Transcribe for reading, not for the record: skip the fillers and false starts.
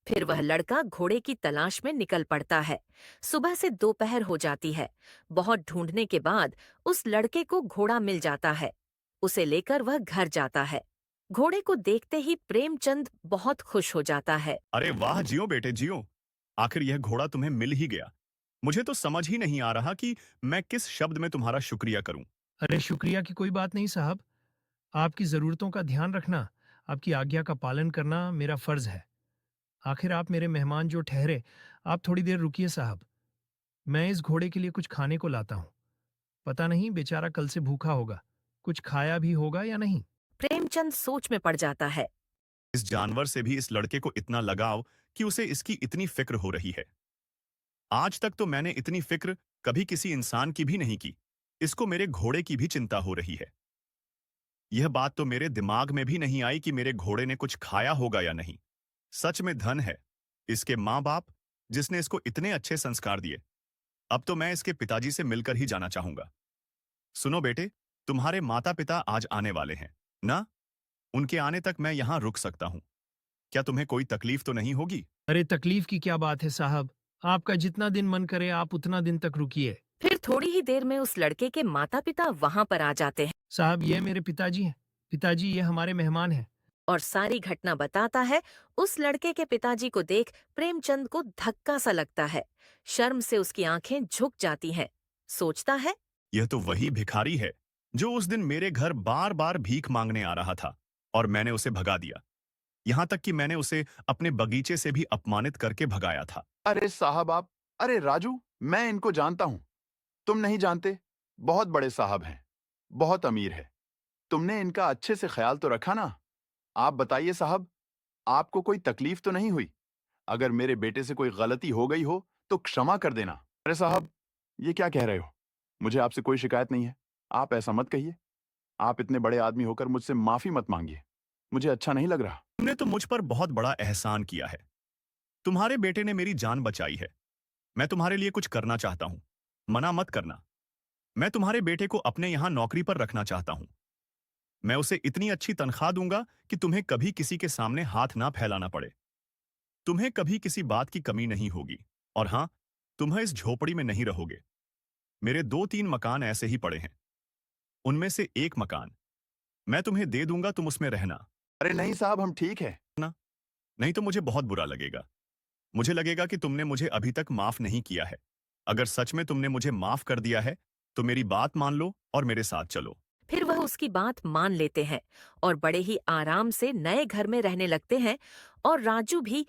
फिर वह लड़का घोड़े की तलाश में निकल पड़ता है। सुबह से दोपहर हो जाती है। बहुत ढूंढने के बाद उस लड़के को घोड़ा मिल जाता है। उसे लेकर वह घर जाता है। घोड़े को देखते ही प्रेमचंद बहुत खुश हो जाता है। अरे वाह, जियो बेटे जियो। आखिर यह घोड़ा तुम्हें मिल ही गया। मुझे तो समझ ही नहीं आ रहा कि मैं किस शब्द में तुम्हारा शुक्रिया करूं। अरे शुक्रिया की कोई बात नहीं साहब। आपकी ज़रूरतों का ध्यान रखना, आपकी आज्ञा का पालन करना मेरा फ़र्ज़ है। आखिर आप मेरे मेहमान जो ठहरे, आप थोड़ी देर रुकिए साहब। मैं इस घोड़े के लिए कुछ खाने को लाता हूँ। पता नहीं बेचारा कल से भूखा होगा। कुछ खाया भी होगा या नहीं। प्रेमचंद सोच में पड़ जाता है। इस जानवर से भी इस लड़के को इतना लगाव कि उसे इसकी इतनी फिक्र हो रही है। आज तक तो मैंने इतनी फिक्र कभी किसी इंसान की भी नहीं की। इसको मेरे घोड़े की भी चिंता हो रही है। यह बात तो मेरे दिमाग में भी नहीं आई कि मेरे घोड़े ने कुछ खाया होगा या नहीं। सच में धन है इसके माँ बाप, जिसने इसको इतने अच्छे संस्कार दिए। अब तो मैं इसके पिताजी से मिलकर ही जाना चाहूंगा। सुनो बेटे, तुम्हारे माता पिता आज आने वाले हैं ना? उनके आने तक मैं यहां रुक सकता हूं। क्या तुम्हें कोई तकलीफ तो नहीं होगी? अरे तकलीफ की क्या बात है साहब। आपका जितना दिन मन करे आप उतना दिन तक रुकिए। फिर थोड़ी ही देर में उस लड़के के माता पिता वहां पर आ जाते हैं साहब ये मेरे पिताजी हैं। पिताजी ये हमारे मेहमान हैं। और सारी घटना बताता है। उस लड़के के पिताजी को देख प्रेमचंद को धक्का सा लगता है। शर्म से उसकी आंखें झुक जाती हैं। सोचता है, यह तो वही भिखारी है जो उस दिन मेरे घर बार बार भीख मांगने आ रहा था और मैंने उसे भगा दिया। यहां तक कि मैंने उसे अपने बगीचे से भी अपमानित करके भगाया था। अरे साहब आप, अरे राजू, मैं इनको जानता हूं। तुम नहीं जानते। बहुत बड़े साहब हैं, बहुत अमीर है। तुमने इनका अच्छे से ख्याल तो रखा ना? आप बताइए साहब, आपको कोई तकलीफ तो नहीं हुई? अगर मेरे बेटे से कोई गलती हो गई हो तो क्षमा कर देना। अरे साहब, ये क्या कह रहे हो? मुझे आपसे कोई शिकायत नहीं है। आप ऐसा मत कहिए। आप इतने बड़े आदमी होकर मुझसे माफी मत मांगिए। मुझे अच्छा नहीं लग रहा। तुमने तो मुझ पर बहुत बड़ा एहसान किया है। तुम्हारे बेटे ने मेरी जान बचाई है। मैं तुम्हारे लिए कुछ करना चाहता हूं। मना मत करना। मैं तुम्हारे बेटे को अपने यहां नौकरी पर रखना चाहता हूं। मैं उसे इतनी अच्छी तनख्वाह दूंगा कि तुम्हें कभी किसी के सामने हाथ ना फैलाना पड़े। तुम्हें कभी किसी बात की कमी नहीं होगी। और हां, तुम्हें इस झोपड़ी में नहीं रहोगे। मेरे 2-3 मकान ऐसे ही पड़े हैं। उनमें से एक मकान मैं तुम्हें दे दूंगा, तुम उसमें रहना। अरे नहीं साहब, हम ठीक है। नहीं तो मुझे बहुत बुरा लगेगा। मुझे लगेगा कि तुमने मुझे अभी तक माफ नहीं किया है। अगर सच में तुमने मुझे माफ कर दिया है तो मेरी बात मान लो और मेरे साथ चलो। फिर वह उसकी बात मान लेते हैं और बड़े ही आराम से नए घर में रहने लगते हैं। और राजू भी